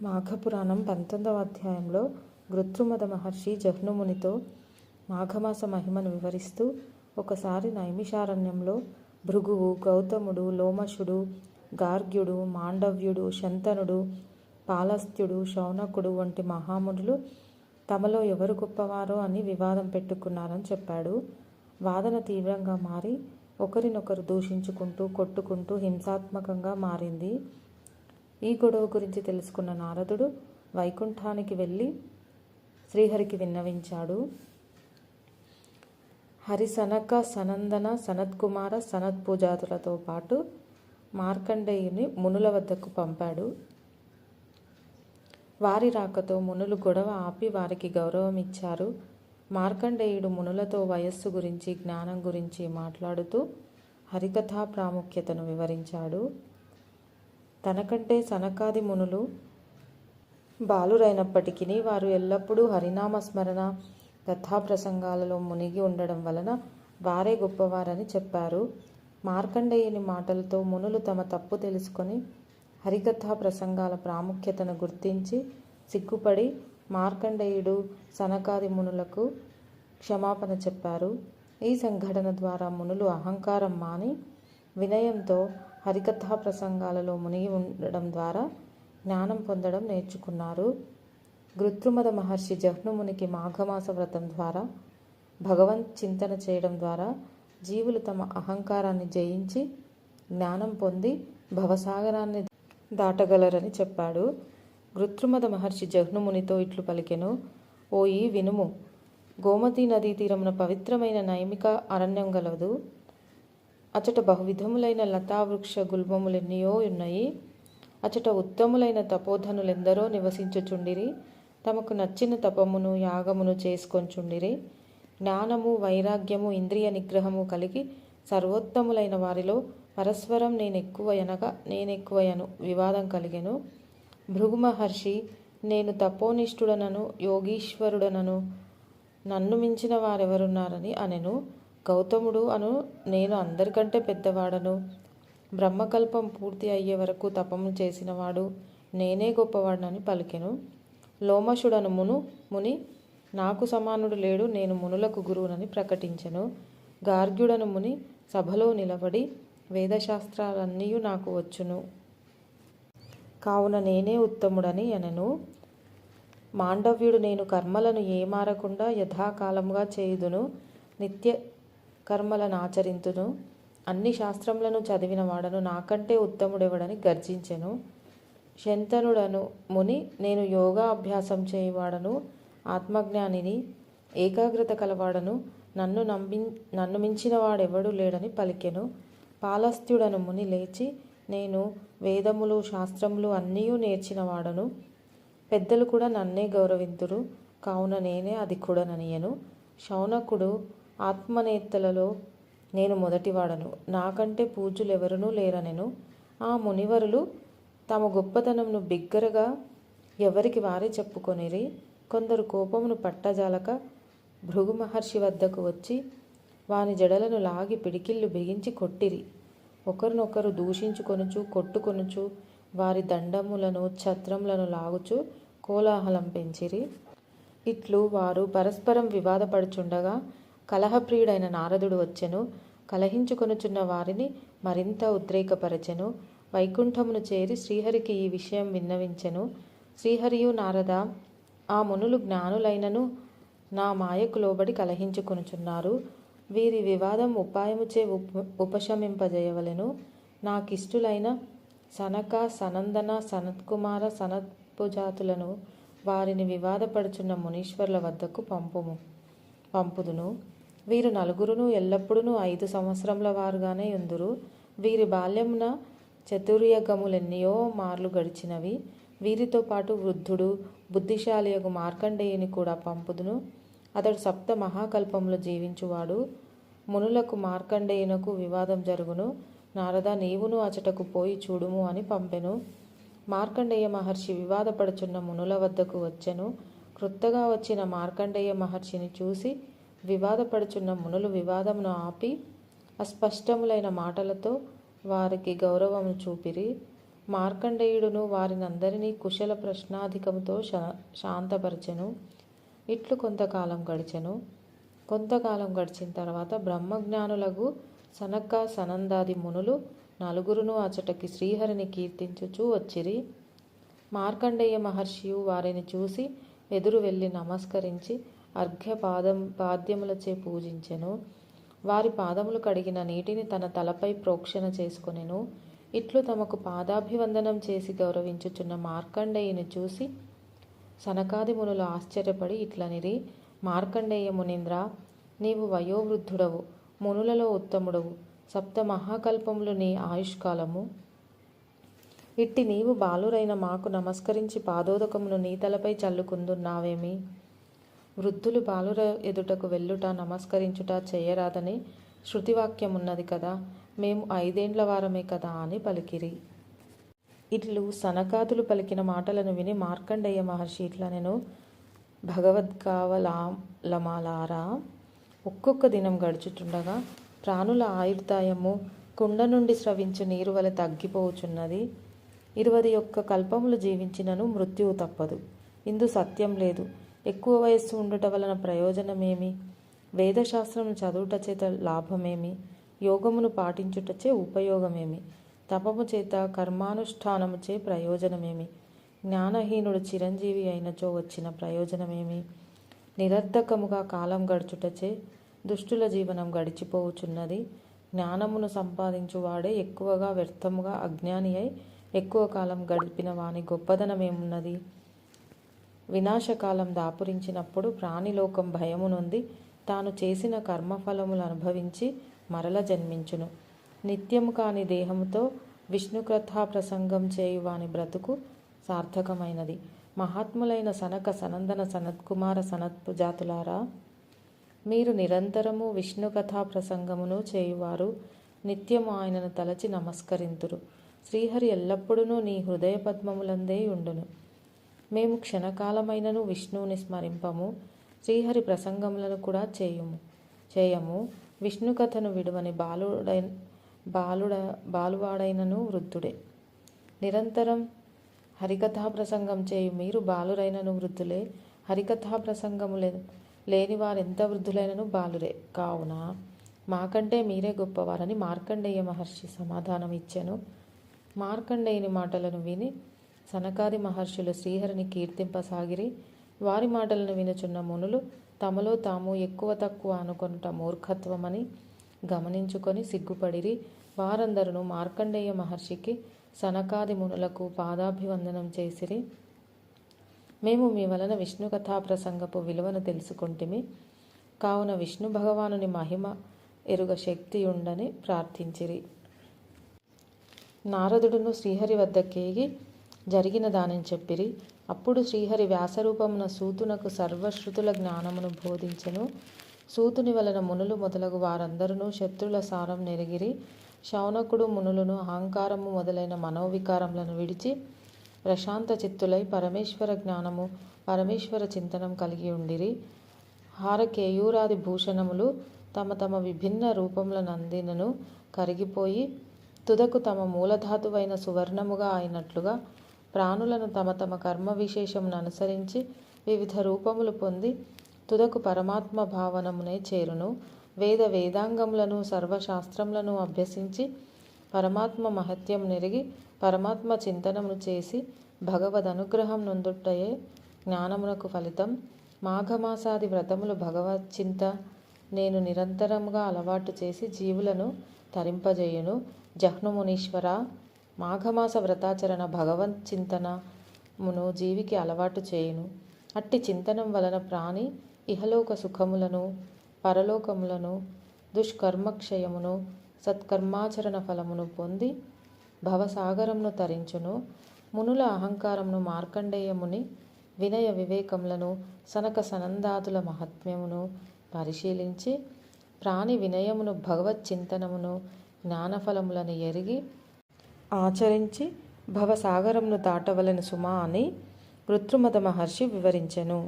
మాఘపురాణం 19వ అధ్యాయంలో గృత్రుమద మహర్షి జహ్నుమునితో మాఘమాస మహిమను వివరిస్తూ, ఒకసారి నైమిషారణ్యంలో భృగువు, గౌతముడు, లోమశుడు, గార్గ్యుడు, మాండవ్యుడు, శంతనుడు, పాలస్త్యుడు, శౌనకుడు వంటి మహామునులు తమలో ఎవరు గొప్పవారో అని వివాదం పెట్టుకున్నారని చెప్పాడు. వాదన తీవ్రంగా మారి ఒకరినొకరు దూషించుకుంటూ, కొట్టుకుంటూ హింసాత్మకంగా మారింది. ఈ గొడవ గురించి తెలుసుకున్న నారదుడు వైకుంఠానికి వెళ్ళి శ్రీహరికి విన్నవించాడు. హరి సనక సనందన సనత్కుమార సనత్పూజాతులతో పాటు మార్కండేయుని మునుల వద్దకు పంపాడు. వారి రాకతో మునులు గొడవ ఆపి వారికి గౌరవం ఇచ్చారు. మార్కండేయుడు మునులతో వయస్సు గురించి, జ్ఞానం గురించి మాట్లాడుతూ హరికథా ప్రాముఖ్యతను వివరించాడు. తనకంటే సనకాది మునులు బాలురైనప్పటికీ వారు ఎల్లప్పుడూ హరినామస్మరణ, కథాప్రసంగాలలో మునిగి ఉండడం వలన వారే గొప్పవారని చెప్పారు. మార్కండేయుని మాటలతో మునులు తమ తప్పు తెలుసుకొని హరికథా ప్రసంగాల ప్రాముఖ్యతను గుర్తించి సిగ్గుపడి మార్కండేయుడు సనకాది మునులకు క్షమాపణ చెప్పారు. ఈ సంఘటన ద్వారా మునులు అహంకారం మాని వినయంతో హరికథా ప్రసంగాలలో మునిగి ఉండడం ద్వారా జ్ఞానం పొందడం నేర్చుకున్నారు. గృత్రుమద మహర్షి జహ్నుమునికి మాఘమాస వ్రతం ద్వారా భగవంత్ చింతన చేయడం ద్వారా జీవులు తమ అహంకారాన్ని జయించి జ్ఞానం పొంది భవసాగరాన్ని దాటగలరని చెప్పాడు. గృత్రుమద మహర్షి జహ్నుమునితో ఇట్లు పలికెను: ఓయి వినుము. గోమతీ నదీ తీరమున పవిత్రమైన నైమిక అరణ్యం గలదు. అచట బహువిధములైన లతావృక్ష గుల్మములెన్నయో ఉన్నాయి. అచట ఉత్తములైన తపోధనులెందరో నివసించుచుండిరి. తమకు నచ్చిన తపమును, యాగమును చేసుకొంచుండిరి. జ్ఞానము, వైరాగ్యము, ఇంద్రియ నిగ్రహము కలిగి సర్వోత్తములైన వారిలో పరస్పరం నేనెక్కువయను వివాదం కలిగెను. భృగు మహర్షి, నేను తపోనిష్ఠుడనను, యోగీశ్వరుడనను, నన్ను మించిన వారెవరున్నారని అనెను. గౌతముడు అను, నేను అందరికంటే పెద్దవాడను. బ్రహ్మకల్పం పూర్తి అయ్యే వరకు తపము చేసినవాడు నేనే గొప్పవాడనని పలికెను. లోమశుడను ముని, నాకు సమానుడు లేడు, నేను మునులకు గురువునని ప్రకటించెను. గార్గ్యుడను ముని సభలో నిలబడి, వేదశాస్త్రాలన్నీ నాకు వచ్చును, కావున నేనే ఉత్తముడని అనెను. మాండవ్యుడు, నేను కర్మలను ఏమారకుండా యథాకాలముగా చేయుదును, నిత్య కర్మలను ఆచరింతును, అన్ని శాస్త్రములను చదివిన వాడను, నాకంటే ఉత్తముడెవడని గర్జించెను. శంతనుడను ముని, నేను యోగా అభ్యాసం చేయువాడను, ఆత్మజ్ఞానిని, ఏకాగ్రత కలవాడను, నన్ను మించిన వాడెవడు లేడని పలికెను. పాలస్త్యుడను ముని లేచి, నేను వేదములు, శాస్త్రములు అన్నీ నేర్చినవాడను, పెద్దలు కూడా నన్నే గౌరవింతురు, కావున నేనే అధికుడననియను. శౌనకుడు, ఆత్మనేత్తలలో నేను మొదటివాడను, నాకంటే పూజ్యులెవరునూ లేరనెను. ఆ మునివరులు తమ గొప్పతనమును బిగ్గరగా ఎవరికి వారే చెప్పుకొనిరి. కొందరు కోపమును పట్టజాలక భృగు మహర్షి వద్దకు వచ్చి వాని జడలను లాగి పిడికిళ్ళు బిగించి కొట్టిరి. ఒకరినొకరు దూషించుకొనుచు, కొట్టుకొనుచు, వారి దండములను, ఛత్రములను లాగుచు కోలాహలం పెంచిరి. ఇట్లు వారు పరస్పరం వివాదపడుచుండగా కలహప్రియుడైన నారదుడు వచ్చెను. కలహించుకొనుచున్న వారిని మరింత ఉద్రేకపరచెను. వైకుంఠమును చేరి శ్రీహరికి ఈ విషయం విన్నవించెను. శ్రీహరియు, నారద, ఆ మునులు జ్ఞానులైనను నా మాయకు లోబడి కలహించుకొనుచున్నారు. వీరి వివాదం ఉపాయముచే ఉపశమింపజేయవలెను. నాకిష్టులైన సనక, సనందన, సనత్కుమార, సనత్పుజాతులను వారిని వివాదపడుచున్న మునీశ్వర్ల వద్దకు పంపుదును. వీరు నలుగురును ఎల్లప్పుడూ 5 సంవత్సరముల వారుగానే యుందురు. వీరి బాల్యమున చతుర్యగములెన్నయో మార్లు గడిచినవి. వీరితో పాటు వృద్ధుడు, బుద్ధిశాలియగు మార్కండేయుని కూడా పంపుదును. అతడు 7 మహాకల్పములు జీవించువాడు. మునులకు మార్కండేయునకు వివాదం జరుగును. నారద, నీవును అచటకు పోయి చూడుము అని పంపెను. మార్కండేయ మహర్షి వివాదపడుచున్న మునుల వద్దకు వచ్చెను. క్రొత్తగా వచ్చిన మార్కండేయ మహర్షిని చూసి వివాదపడుచున్న మునులు వివాదమును ఆపి అస్పష్టములైన మాటలతో వారికి గౌరవము చూపిరి. మార్కండేయుడును వారినందరినీ కుశల ప్రశ్నాధికముతో శాంతపరచెను. ఇట్లు కొంతకాలం గడిచెను. కొంతకాలం గడిచిన తర్వాత బ్రహ్మజ్ఞానులకు సనక సనందాది మునులు నలుగురును అచటకి శ్రీహరిని కీర్తించుచూ వచ్చిరి. మార్కండేయ మహర్షియు వారిని చూసి ఎదురు వెళ్ళి నమస్కరించి పాద్యములచే పూజించెను. వారి పాదములు కడిగిన నీటిని తన తలపై ప్రోక్షణ చేసుకొనెను. ఇట్లు తమకు పాదాభివందనం చేసి గౌరవించుచున్న మార్కండేయుని చూసి సనకాది మునులు ఆశ్చర్యపడి ఇట్లనిరి: మార్కండేయ మునీంద్ర, నీవు వయోవృద్ధుడవు, మునులలో ఉత్తముడవు. 7 మహాకల్పములు నీ ఆయుష్కాలము. ఇట్టి నీవు బాలురైన మాకు నమస్కరించి పాదోదకమును నీ తలపై చల్లుకుందున్నావేమి? వృద్ధులు బాలుర ఎదుటకు వెళ్ళుట నమస్కరించుట చేయరాదని శృతివాక్యమున్నది కదా, మేము 5 ఏండ్ల వారమే కదా అని పలికిరి. ఇట్లు సనకాదులు పలికిన మాటలను విని మార్కండేయ మహర్షి ఇట్లనెను: భగవద్గావలమాలారా, ఒక్కొక్క దినం గడుచుచుండగా ప్రాణుల ఆయుర్దాయము కుండ నుండి స్రవించు నీరు వలె తగ్గిపోవుచున్నది. 21 కల్పములు జీవించినను మృత్యువు తప్పదు. ఇందు సత్యం లేదు. ఎక్కువ వయస్సు ఉండుట వలన ప్రయోజనమేమి? వేదశాస్త్రమును చదువుట చేత లాభమేమి? యోగమును పాటించుటచే ఉపయోగమేమి? తపము చేత కర్మానుష్ఠానముచే ప్రయోజనమేమి? జ్ఞానహీనుడు చిరంజీవి అయినచో వచ్చిన ప్రయోజనమేమి? నిరర్ధకముగా కాలం గడుచుటచే దుష్టుల జీవనం గడిచిపోవుచున్నది. జ్ఞానమును సంపాదించువాడే ఎక్కువగా వ్యర్థముగా అజ్ఞాని అయి ఎక్కువ కాలం గడిపిన వాని గొప్పదనమేమున్నది? వినాశకాలం దాపురించినప్పుడు ప్రాణిలోకం భయము నొంది తాను చేసిన కర్మఫలములు అనుభవించి మరల జన్మించును. నిత్యము కాని దేహముతో విష్ణుకథా ప్రసంగం చేయు వాని బ్రతుకు సార్థకమైనది. మహాత్ములైన సనక సనందన సనత్కుమార సనత్పుజాతులారా, మీరు నిరంతరము విష్ణుకథా ప్రసంగమును చేయువారు నిత్యము ఆయనను తలచి నమస్కరింతురు. శ్రీహరి ఎల్లప్పుడూ నీ హృదయ పద్మములందే ఉండును. మేము క్షణకాలమైనను విష్ణువుని స్మరింపము. శ్రీహరి ప్రసంగములను కూడా చేయము. విష్ణు కథను విడువని బాలువాడైనను వృద్ధుడే. నిరంతరం హరికథా ప్రసంగం చేయు మీరు బాలురైనను వృద్ధులే. హరికథా ప్రసంగము లేని వారెంత వృద్ధులైనను బాలురే. కావున మాకంటే మీరే గొప్పవారని మార్కండేయ మహర్షి సమాధానం ఇచ్చెను. మార్కండేయుని మాటలను విని సనకాది మహర్షులు శ్రీహరిని కీర్తింపసాగిరి. వారి మాటలను వినుచున్న మునులు తమలో తాము ఎక్కువ తక్కువ అనుకొనుట మూర్ఖత్వమని గమనించుకొని సిగ్గుపడిరి. వారందరూ మార్కండేయ మహర్షికి సనకాది మునులకు పాదాభివందనం చేసిరి. మేము మీ వలన విష్ణు కథా ప్రసంగపు విలువను తెలుసుకుంటిమి. కావున విష్ణు భగవానుని మహిమ ఎరుగ శక్తి ఉండని ప్రార్థించిరి. నారదుడును శ్రీహరి వద్దకేగి జరిగిన దానిని చెప్పిరి. అప్పుడు శ్రీహరి వ్యాసరూపమున సూతునకు సర్వశ్రుతుల జ్ఞానమును బోధించెను. సూతుని వలన మునులు మొదలగు వారందరూ శత్రుల సారం నెరిగిరి. శౌనకుడు మునులను అహంకారము మొదలైన మనోవికారములను విడిచి ప్రశాంత చిత్తులై పరమేశ్వర జ్ఞానము పరమేశ్వర చింతనం కలిగి ఉండిరి. హారకేయూరాది భూషణములు తమ తమ విభిన్న రూపములనందినను కరిగిపోయి తుదకు తమ మూలధాతువైన సువర్ణముగా అయినట్లుగా ప్రాణులను తమ తమ కర్మ విశేషమును అనుసరించి వివిధ రూపములు పొంది తుదకు పరమాత్మ భావనమునే చేరును. వేదాంగములను సర్వశాస్త్రములను అభ్యసించి పరమాత్మ మహత్యం నెరిగి పరమాత్మ చింతనమును చేసి భగవద్ అనుగ్రహం నొందుటయే జ్ఞానమునకు ఫలితం. మాఘమాసాది వ్రతములు భగవచ్చింత నేను నిరంతరముగా అలవాటు చేసి జీవులను తరింపజేయును. జహ్నుమునీశ్వర, మాఘమాస వ్రతాచరణ భగవత్ చింతనమును జీవికి అలవాటు చేయును. అట్టి చింతనం వలన ప్రాణి ఇహలోక సుఖములను పరలోకములను దుష్కర్మక్షయమును సత్కర్మాచరణ ఫలమును పొంది భవసాగరమును తరించును. మునుల అహంకారమును మార్కండేయముని వినయ వివేకములను సనక సనందాదుల మహాత్మ్యమును పరిశీలించి ప్రాణి వినయమును భగవత్ చింతనమును జ్ఞానఫలములను ఎరిగి ఆచరించి భవసాగరమును దాటవలెను సుమా అని ఋత్రుమద మహర్షి వివరించెను.